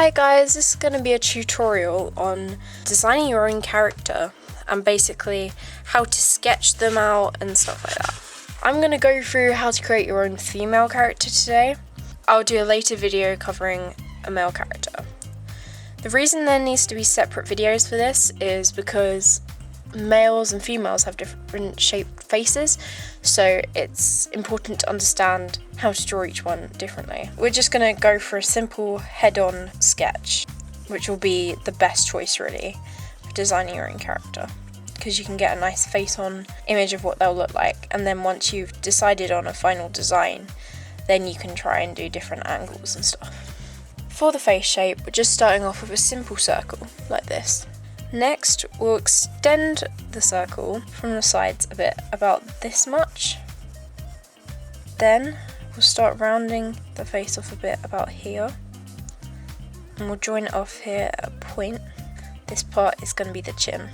Hi guys, this is going to be a tutorial on designing your own character and basically how to sketch them out and stuff like that. I'm going to go through how to create your own female character today. I'll do a later video covering a male character. The reason there needs to be separate videos for this is because males and females have different shaped faces, so it's important to understand how to draw each one differently. We're just going to go for a simple head-on sketch, which will be the best choice really for designing your own character, because you can get a nice face-on image of what they'll look like, and then once you've decided on a final design, then you can try and do different angles and stuff. For the face shape, we're just starting off with a simple circle like this. Next, we'll extend the circle from the sides a bit, about this much. Then we'll start rounding the face off a bit about here, and we'll join it off here at a point. This part is going to be the chin.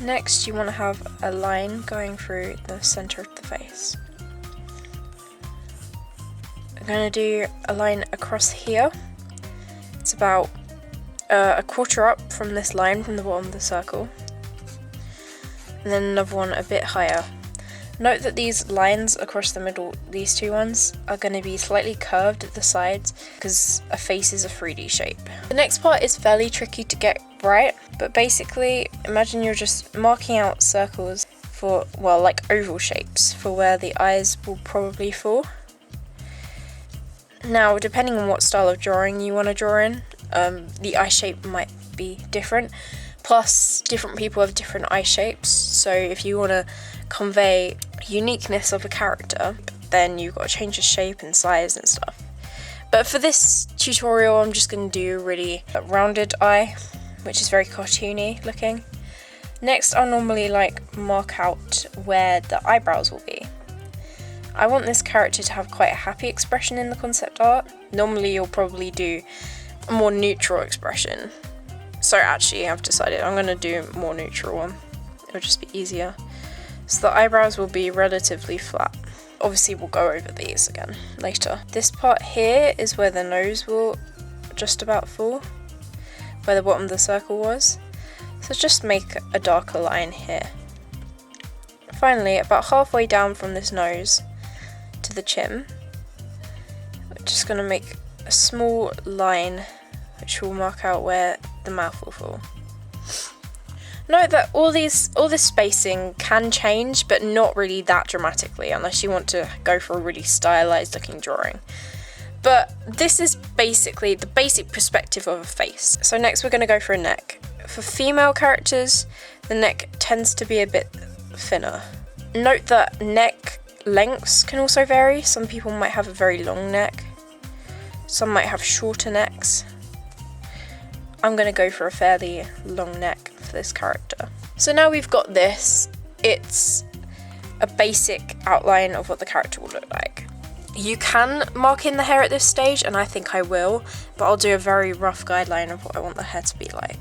Next, you want to have a line going through the centre of the face. I'm going to do a line across here. It's about a quarter up from this line from the bottom of the circle, and then another one a bit higher. Note that these lines across the middle, these two ones, are going to be slightly curved at the sides because a face is a 3D shape. The next part is fairly tricky to get right, but basically imagine you're just marking out circles for, well, like oval shapes for where the eyes will probably fall. Now, depending on what style of drawing you want to draw in, the eye shape might be different, plus different people have different eye shapes, so if you want to convey uniqueness of a character, then you've got to change the shape and size and stuff. But for this tutorial, I'm just going to do a really rounded eye, which is very cartoony looking. Next, I'll normally mark out where the eyebrows will be. I want this character to have quite a happy expression in the concept art. Normally you'll probably do a more neutral expression. So actually I've decided I'm going to do a more neutral one. It'll just be easier. So the eyebrows will be relatively flat. Obviously we'll go over these again later. This part here is where the nose will just about fall, where the bottom of the circle was. So just make a darker line here. Finally, about halfway down from this nose to the chin, we're just going to make a small line which will mark out where the mouth will fall. Note that all this spacing can change, but not really that dramatically unless you want to go for a really stylized looking drawing. But this is basically the basic perspective of a face. So next we're going to go for a neck. For female characters, the neck tends to be a bit thinner. Note that neck lengths can also vary. Some people might have a very long neck, some might have shorter necks. I'm going to go for a fairly long neck for this character. So now we've got this, it's a basic outline of what the character will look like. You can mark in the hair at this stage, and I think I will, but I'll do a very rough guideline of what I want the hair to be like.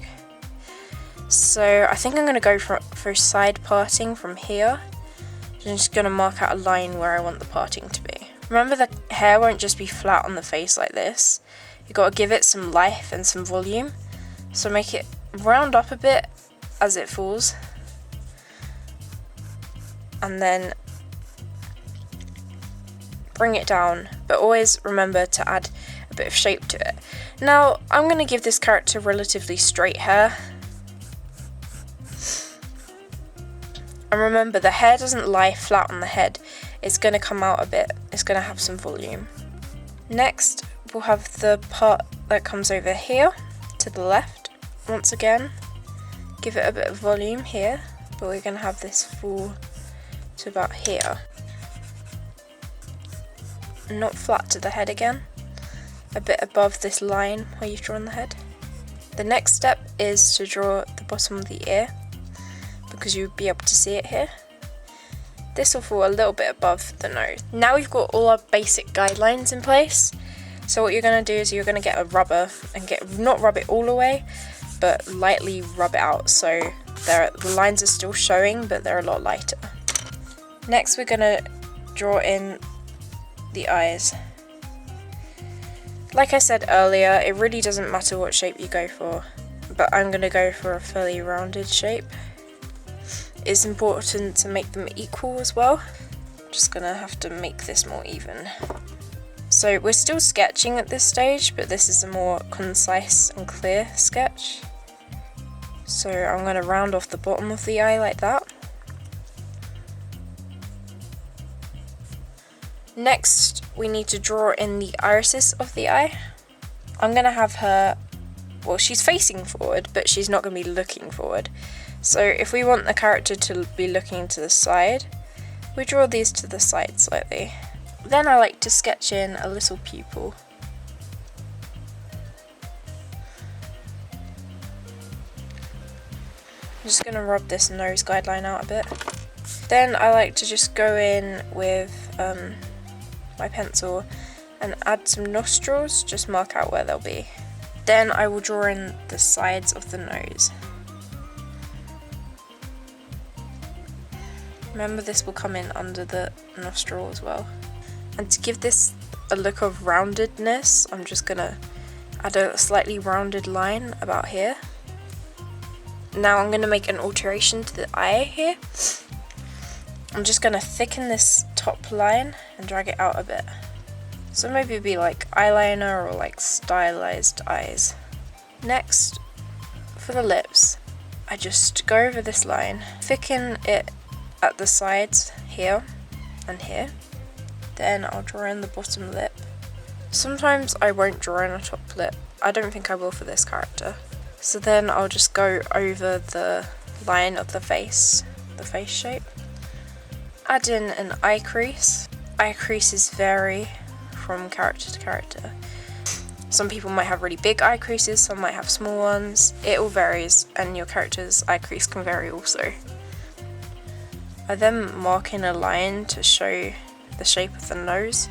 So I think I'm going to go for side parting from here. I'm just going to mark out a line where I want the parting to be. Remember, the hair won't just be flat on the face like this. You've got to give it some life and some volume. So make it round up a bit as it falls. And then bring it down, but always remember to add a bit of shape to it. Now, I'm going to give this character relatively straight hair. And remember, the hair doesn't lie flat on the head. It's going to come out a bit. It's going to have some volume. Next, we'll have the part that comes over here to the left. Once again, give it a bit of volume here, but we're going to have this fall to about here. Not flat to the head again. A bit above this line where you've drawn the head. The next step is to draw the bottom of the ear, because you'll be able to see it here. This will fall a little bit above the nose. Now we've got all our basic guidelines in place. So what you're going to do is you're going to get a rubber and not rub it all away, but lightly rub it out so the lines are still showing, but they're a lot lighter. Next we're going to draw in the eyes. Like I said earlier, it really doesn't matter what shape you go for, but I'm going to go for a fairly rounded shape. It's important to make them equal as well. Just going to have to make this more even. So we're still sketching at this stage, but this is a more concise and clear sketch. So I'm going to round off the bottom of the eye like that. Next, we need to draw in the irises of the eye. I'm going to have her, well, she's facing forward, but she's not going to be looking forward. So if we want the character to be looking to the side, we draw these to the side slightly. Then I like to sketch in a little pupil. I'm just going to rub this nose guideline out a bit. Then I like to just go in with my pencil and add some nostrils, just mark out where they'll be. Then I will draw in the sides of the nose. Remember, this will come in under the nostril as well. And to give this a look of roundedness, I'm just going to add a slightly rounded line about here. Now I'm going to make an alteration to the eye here. I'm just going to thicken this top line and drag it out a bit. So maybe be like eyeliner or like stylized eyes. Next, for the lips, I just go over this line, thicken it at the sides here and here. Then I'll draw in the bottom lip. Sometimes I won't draw in a top lip. I don't think I will for this character. So then I'll just go over the line of the face shape. Add in an eye crease. Eye creases vary from character to character. Some people might have really big eye creases, some might have small ones. It all varies, and your character's eye crease can vary also. I then mark in a line to show the shape of the nose.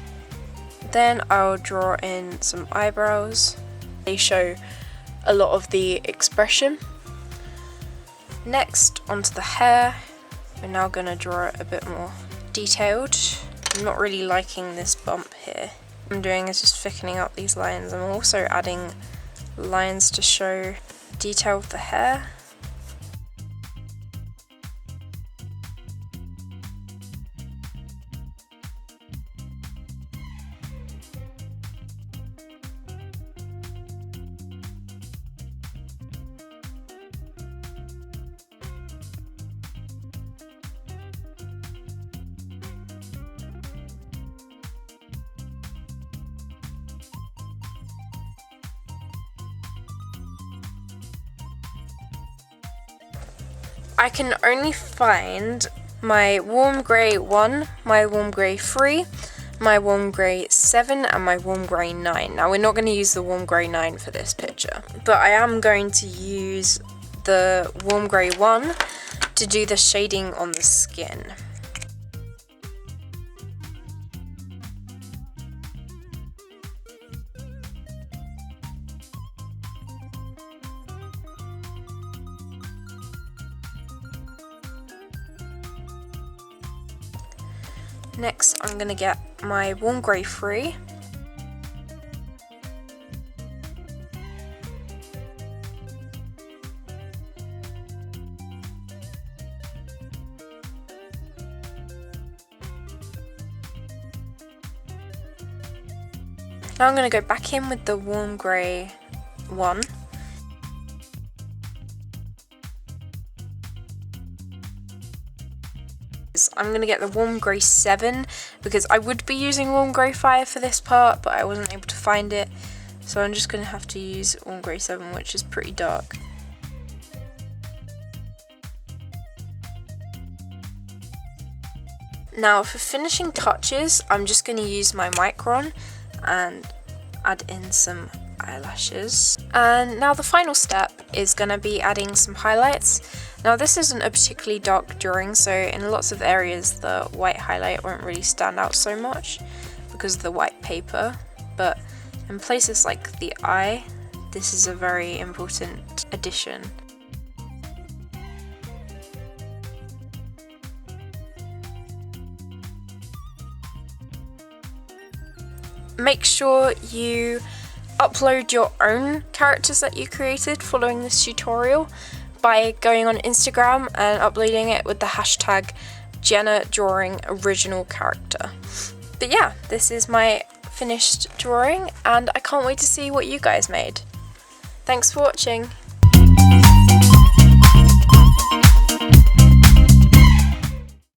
Then I'll draw in some eyebrows. They show a lot of the expression. Next, onto the hair. We're now going to draw it a bit more detailed. I'm not really liking this bump here. What I'm doing is just thickening up these lines. I'm also adding lines to show detail of the hair. I can only find my warm grey 1, my warm grey 3, my warm grey 7 and my warm grey 9. Now we're not going to use the warm grey 9 for this picture, but I am going to use the warm grey 1 to do the shading on the skin. Next, I'm going to get my warm grey 3. Now I'm going to go back in with the warm grey 1. I'm going to get the warm grey 7 because I would be using warm grey 5 for this part, but I wasn't able to find it, so I'm just going to have to use warm grey 7, which is pretty dark. Now for finishing touches, I'm just going to use my micron and add in some eyelashes. And now the final step is going to be adding some highlights. Now this isn't a particularly dark drawing, so in lots of areas the white highlight won't really stand out so much because of the white paper, but in places like the eye, this is a very important addition. Make sure you upload your own characters that you created following this tutorial by going on Instagram and uploading it with the hashtag JennaDrawing original character. But yeah, this is my finished drawing and I can't wait to see what you guys made. Thanks for watching.